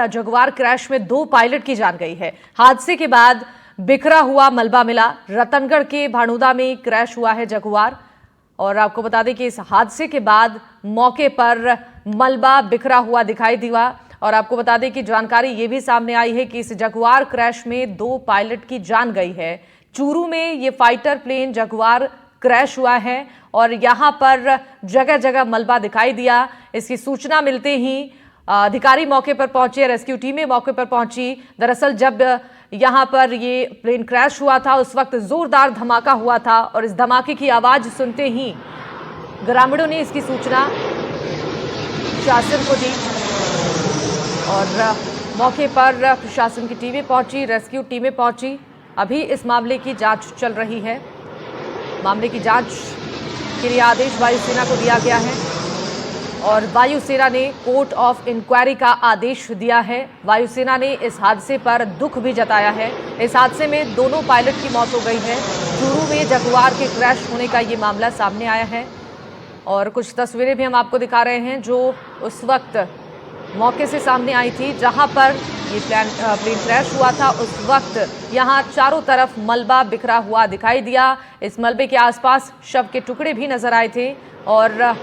Jaguar crash में 2 pilot की जान गई है। हादसे के बाद बिखरा हुआ मलबा मिला। रतनगढ़ के भानुदा में क्रैश हुआ है जगुआर। और आपको बता दें कि इस हादसे के बाद मौके पर मलबा बिखरा हुआ दिखाई दिया। और आपको बता दें कि जानकारी ये भी सामने आई है कि इस जगुआर क्रैश में 2 पायलट की जान गई है। चूरू में ये फाइटर प्लेन जगुआर क्रैश हुआ है और यहां पर जगह जगह मलबा दिखाई दिया। इसकी सूचना मिलते ही अधिकारी मौके पर पहुंचे, रेस्क्यू टीमें मौके पर पहुंची। दरअसल जब यहां पर ये प्लेन क्रैश हुआ था उस वक्त जोरदार धमाका हुआ था और इस धमाके की आवाज सुनते ही ग्रामीणों ने इसकी सूचना प्रशासन को दी और मौके पर प्रशासन की टीमें पहुंची, रेस्क्यू टीमें पहुंची। अभी इस मामले की जांच चल रही है। मामले की जांच के लिए आदेश वायुसेना को दिया गया है और वायुसेना ने कोर्ट ऑफ इंक्वायरी का आदेश दिया है। वायुसेना ने इस हादसे पर दुख भी जताया है। इस हादसे में दोनों पायलट की मौत हो गई है। चूरू में जगुआर के क्रैश होने का ये मामला सामने आया है और कुछ तस्वीरें भी हम आपको दिखा रहे हैं जो उस वक्त मौके से सामने आई थी जहां पर ये प्लेन क्रैश हुआ था। उस वक्त यहां चारों तरफ मलबा बिखरा हुआ दिखाई दिया। इस मलबे के आसपास शव के टुकड़े भी नजर आए थे और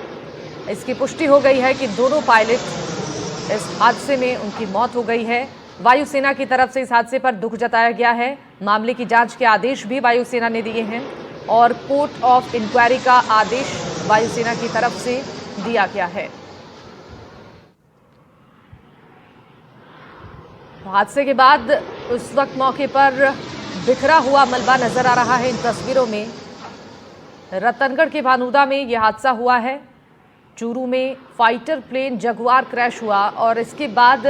इसकी पुष्टि हो गई है कि दोनों पायलट इस हादसे में उनकी मौत हो गई है। वायुसेना की तरफ से इस हादसे पर दुख जताया गया है। मामले की जांच के आदेश भी वायुसेना ने दिए हैं और कोर्ट ऑफ इंक्वायरी का आदेश वायुसेना की तरफ से दिया गया है। हादसे के बाद उस वक्त मौके पर बिखरा हुआ मलबा नजर आ रहा है। इन तस्वीरों में रतनगढ़ के भानुदा में यह हादसा हुआ है। चूरू में फाइटर प्लेन जगुआर क्रैश हुआ और इसके बाद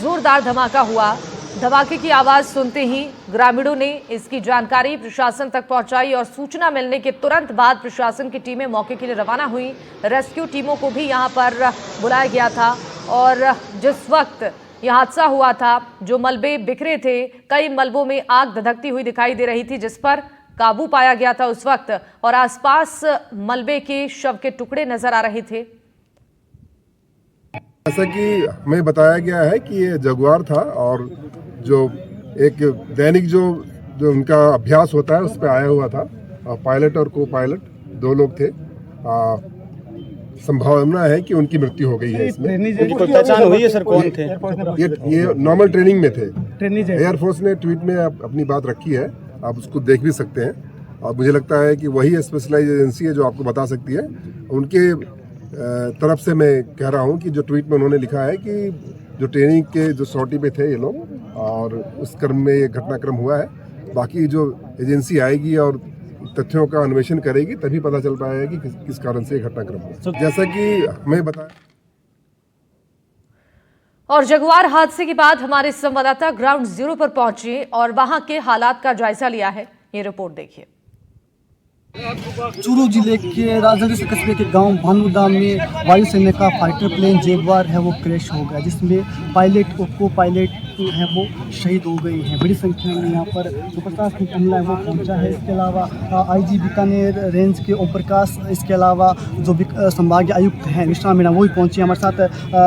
जोरदार धमाका हुआ। धमाके की आवाज सुनते ही ग्रामीणों ने इसकी जानकारी प्रशासन तक पहुंचाई और सूचना मिलने के तुरंत बाद प्रशासन की टीमें मौके के लिए रवाना हुई। रेस्क्यू टीमों को भी यहां पर बुलाया गया था और जिस वक्त यह हादसा हुआ था जो मलबे बिखरे थे, कई मलबों में आग धधकती हुई दिखाई दे रही थी जिस पर काबू पाया गया था उस वक्त और आसपास मलबे के शव के टुकड़े नजर आ रहे थे। जैसा कि हमें बताया गया है कि ये जगुआर था और जो एक दैनिक जो उनका अभ्यास होता है उस पर आया हुआ था। पायलट और को पायलट 2 लोग थे। संभावना है कि उनकी मृत्यु हो गई है। इसमें उनकी कोई पहचान हुई है सर, कौन थे? ये नॉर्मल ट्रेनिंग में थे। एयरफोर्स ने ट्वीट में अपनी बात रखी है, आप उसको देख भी सकते हैं और मुझे लगता है कि वही स्पेशलाइज एजेंसी है जो आपको बता सकती है। उनके तरफ से मैं कह रहा हूं कि जो ट्वीट में उन्होंने लिखा है कि जो ट्रेनिंग के जो सॉर्टी पे थे ये लोग और उस क्रम में ये घटनाक्रम हुआ है। बाकी जो एजेंसी आएगी और तथ्यों का अन्वेषण करेगी तभी पता चल पाएगा कि किस कारण से घटनाक्रम हुआ। जैसा कि हमें बताया। और जगुआर हादसे के बाद हमारे संवाददाता ग्राउंड जीरो पर पहुंचे और वहां के हालात का जायजा लिया है। ये रिपोर्ट देखिए। चूरू जिले के राजगढ़ कस्बे के गांव भानुदा में वायुसेना का फाइटर प्लेन जगुआर है वो क्रैश हो गया जिसमें पायलट और को पायलट हैं वो शहीद हो गए हैं। बड़ी संख्या में यहाँ पर जो प्रशासनिक अमला है वो पहुँचा है। इसके अलावा IG बीकानेर रेंज के ओम प्रकाश, इसके अलावा जो संभागीय आयुक्त हैं विश्राम मीणा वो भी पहुँचे। हमारे साथ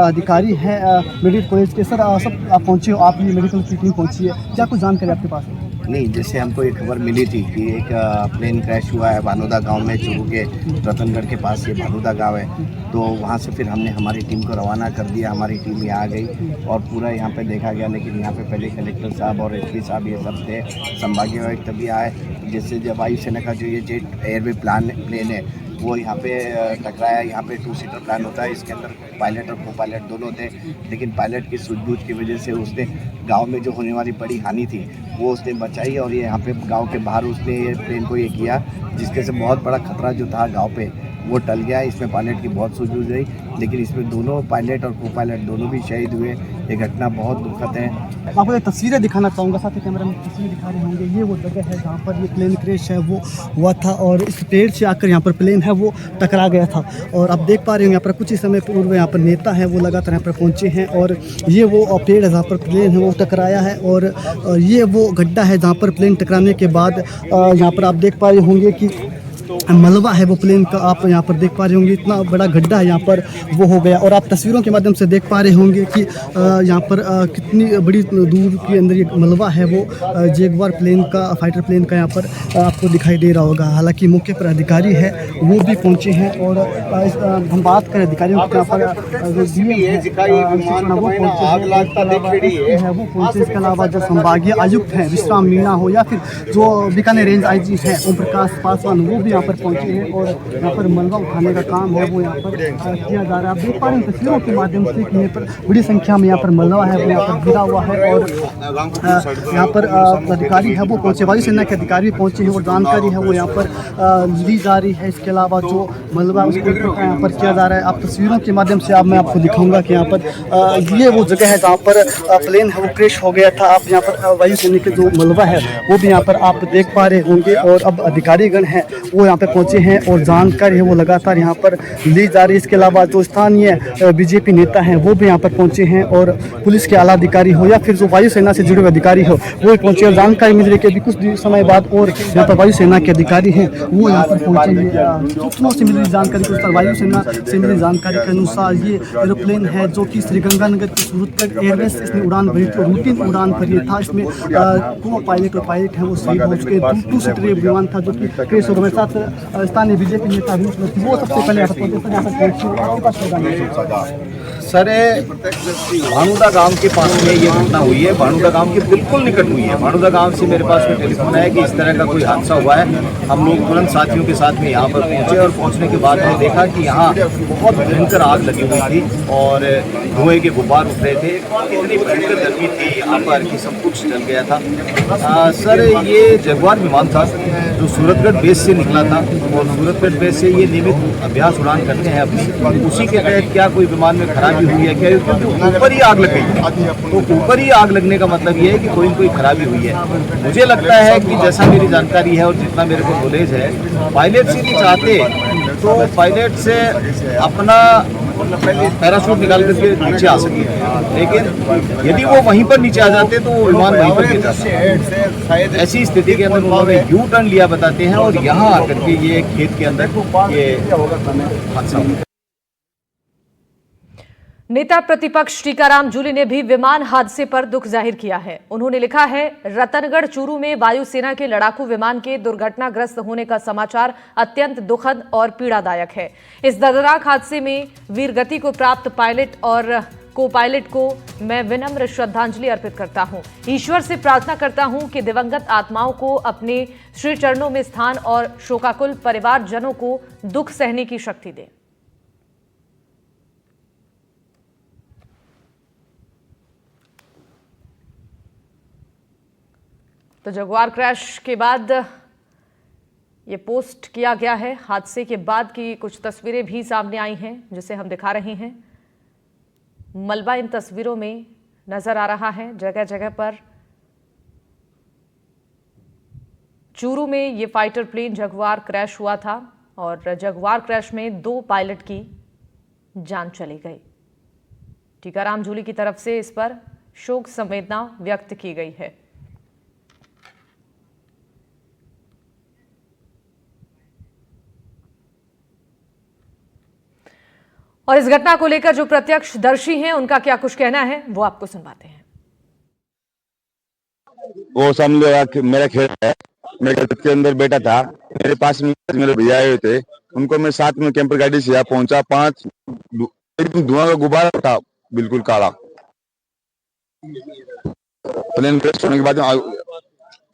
अधिकारी हैं मेडिकल कॉलेज के। सर सब आप पहुँचे हो, आप भी मेडिकल की टीम पहुँची है, क्या कुछ जानकारी आपके पास है? नहीं, जैसे हमको एक खबर मिली थी कि एक प्लेन क्रैश हुआ है भानुदा गांव में, चूरू के रतनगढ़ के पास ये भानुदा गांव है। तो वहां से फिर हमने हमारी टीम को रवाना कर दिया। हमारी टीम यहाँ आ गई और पूरा यहाँ पे देखा गया, लेकिन यहाँ पे पहले कलेक्टर साहब और SP साहब ये सब थे, संभागीय आयुक्त तभी आए। जैसे जब वायुसेना का जो ये जेट एयरवे प्लेन है वो यहाँ पे टकराया। यहाँ पे 2 सीटर प्लान होता है, इसके अंदर पायलट और को पायलट दोनों थे, लेकिन पायलट की सूझबूझ की वजह से उसने गांव में जो होने वाली बड़ी हानि थी वो उसने बचाई और ये यहाँ पे गांव के बाहर उसने ये प्लेन को ये किया, जिसके से बहुत बड़ा खतरा जो था गांव पे वो टल गया। इसमें पायलट की बहुत सूझबूझ रही, लेकिन इसमें दोनों पायलट और को पायलट दोनों भी शहीद हुए। ये घटना बहुत दुखद है। आपको ये तस्वीरें दिखाना चाहूँगा, साथ ही कैमरा में तस्वीरें दिखा रहे होंगे। ये वो जगह है जहाँ पर ये प्लेन क्रैश है वो हुआ था और इस पेड़ से आकर यहाँ पर प्लेन है वो टकरा गया था। और आप देख पा रहे हैं यहाँ पर कुछ ही समय पूर्व यहाँ पर नेता हैं वो लगातार यहाँ पर पहुँचे हैं और ये वो पेड़ है जहाँ पर प्लेन है वो टकराया है और ये वो गड्ढा है जहाँ पर प्लेन टकराने के बाद यहाँ पर आप देख पा रहे होंगे कि मलबा है वो प्लेन का आप यहाँ पर देख पा रहे होंगे, इतना बड़ा गड्ढा है यहाँ पर वो हो गया। और आप तस्वीरों के माध्यम से देख पा रहे होंगे कि यहाँ पर कितनी बड़ी दूर के अंदर ये मलबा है वो जैगुआर प्लेन का, फाइटर प्लेन का यहाँ पर आपको दिखाई दे रहा होगा। हालांकि मौके पर अधिकारी है वो भी पहुँचे हैं और हम बात करें अधिकारियों की, यहाँ पर वो पहुँचे। इसके अलावा जो संभागीय आयुक्त हैं विश्राम मीणा हो या फिर जो बीकानेर रेंज आईजी हैं ओम प्रकाश पासवान, वो भी यहाँ पर पहुंचे हैं और यहाँ पर मलबा उठाने का काम है वो यहाँ पर किया जा रहा है। आप देख पा रहे हैं तस्वीरों के माध्यम से कि यहाँ पर बड़ी संख्या में यहाँ पर मलबा है वो यहाँ पर गिरा हुआ है और यहाँ पर अधिकारी है वो पहुंचे, वायुसेना के अधिकारी भी पहुंचे हैं और जानकारी है वो यहाँ पर ली जा रही है। इसके अलावा जो मलबा उसको यहाँ पर किया जा रहा है। आप तस्वीरों के माध्यम से मैं आपको दिखाऊंगा कि यहाँ पर ये वो जगह है जहाँ पर प्लेन है वो क्रैश हो गया था। आप यहाँ पर वायुसेना के जो मलबा है वो भी यहाँ पर आप देख पा रहे होंगे और अब अधिकारीगण हैं वो यहाँ पे पहुंचे हैं और जानकारी है वो लगातार यहाँ पर ली जा रही है। इसके अलावा जो स्थानीय बीजेपी नेता हैं वो भी यहाँ पर पहुंचे हैं और पुलिस के आला अधिकारी हो या फिर जो वायुसेना से जुड़े हुए अधिकारी हो वो भी पहुंचे और जानकारी मिल रही है कि अभी कुछ समय बाद और यहाँ पर वायुसेना के अधिकारी हैं वो यहाँ पर पहुंचेंगे। सूत्रों से मिल रही जानकारी के अनुसार, वायुसेना से मिली जानकारी के अनुसार ये एरोप्लेन है जो कि श्रीगंगानगर की सूरतगढ़ एयरवेज से इसने उड़ान भरी थी, रूटीन उड़ान भरी था। इसमें को पायलट है वो शहीद हो चुके। 2 सीटर विमान था जो कि क्रैश हो गया। मेरे साथ स्थानीय बीजेपी नेता वो सबसे पहले सर भानुदा गांव के पास में ये घटना हुई है। भानुदा गांव के बिल्कुल निकट हुई है। भानुदा गांव से मेरे पास में टेलीफोन है कि इस तरह का कोई हादसा हुआ है। हम लोग तुरंत साथियों के साथ में यहाँ पर पहुँचे और पहुँचने के बाद में देखा कि यहाँ बहुत भयंकर आग लगी हुई थी और धुएं के गुब्बार उठ रहे थे। इतनी भयंकर गर्मी थी यहाँ पर कि सब कुछ जल गया था। सर ये जैगुआर विमान था जो सूरतगढ़ बेस से निकला था और सूरतगढ़ बेस से ये नियमित अभ्यास उड़ान करते हैं अपनी। उसी के तहत क्या कोई विमान में खराबी हुई है क्या, क्योंकि ऊपर ही आग लग गई है। तो ऊपर ही आग लगने का मतलब ये है कि कोई न कोई खराबी हुई है। मुझे लगता है कि जैसा मेरी जानकारी है और जितना मेरे को नॉलेज है, पायलट से भी चाहते तो पायलट से अपना पैराशूट निकाल करके नीचे आ सके, लेकिन यदि वो वहीं पर नीचे आ जाते तो वो विमान वहीं पर गिर जाता। ऐसी स्थिति के अंदर उन्होंने यू टर्न लिया बताते हैं और यहाँ आकर के ये खेत के अंदर ये हादसा हुआ। नेता प्रतिपक्ष टीकाराम जूली ने भी विमान हादसे पर दुख जाहिर किया है। उन्होंने लिखा है, रतनगढ़ चूरू में वायुसेना के लड़ाकू विमान के दुर्घटनाग्रस्त होने का समाचार अत्यंत दुखद और पीड़ादायक है। इस दर्दनाक हादसे में वीरगति को प्राप्त पायलट और को पायलट को मैं विनम्र श्रद्धांजलि अर्पित करता हूं। ईश्वर से प्रार्थना करता हूं कि दिवंगत आत्माओं को अपने श्री चरणों में स्थान और शोकाकुल परिवारजनों को दुख सहने की शक्ति दे। तो जगुआर क्रैश के बाद ये पोस्ट किया गया है। हादसे के बाद की कुछ तस्वीरें भी सामने आई हैं जिसे हम दिखा रहे हैं। मलबा इन तस्वीरों में नजर आ रहा है जगह जगह पर। चूरू में ये फाइटर प्लेन जगुआर क्रैश हुआ था और जगुआर क्रैश में 2 पायलट की जान चली गई। टीकाराम जूली की तरफ से इस पर शोक संवेदना व्यक्त की गई है। और इस घटना को लेकर जो प्रत्यक्षदर्शी हैं उनका क्या कुछ कहना है वो आपको सुनवाते हैं। वो समझ लो कि मेरा खेत है, मेरे खेत के अंदर बैठा था, मेरे पास में मेरे भैया आए हुए थे, उनको मैं साथ में कैंपर गाड़ी से यहाँ पहुंचा। 5 धुआं का गुब्बारा था, बिल्कुल काला। प्लेन क्रैश होने के बाद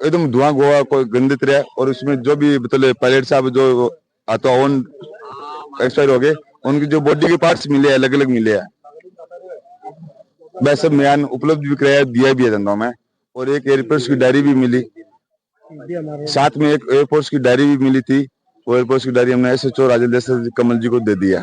एकदम धुआं गोवा कोई गंदित रहा और उसमें जो भी मतलब पायलट साहब जो तो ऑन एक्सपायर हो गए, उनकी जो बॉडी के पार्ट्स मिले अलग अलग मिले हैं। वैसे म्यान उपलब्ध भी कराया दिया भी है धंधों में। और एक एयरफोर्स की डायरी भी मिली, साथ में एक एयरफोर्स की डायरी भी मिली थी। वो एयरफोर्स की डायरी हमने SHO राजेंद्र कमल जी को दे दिया।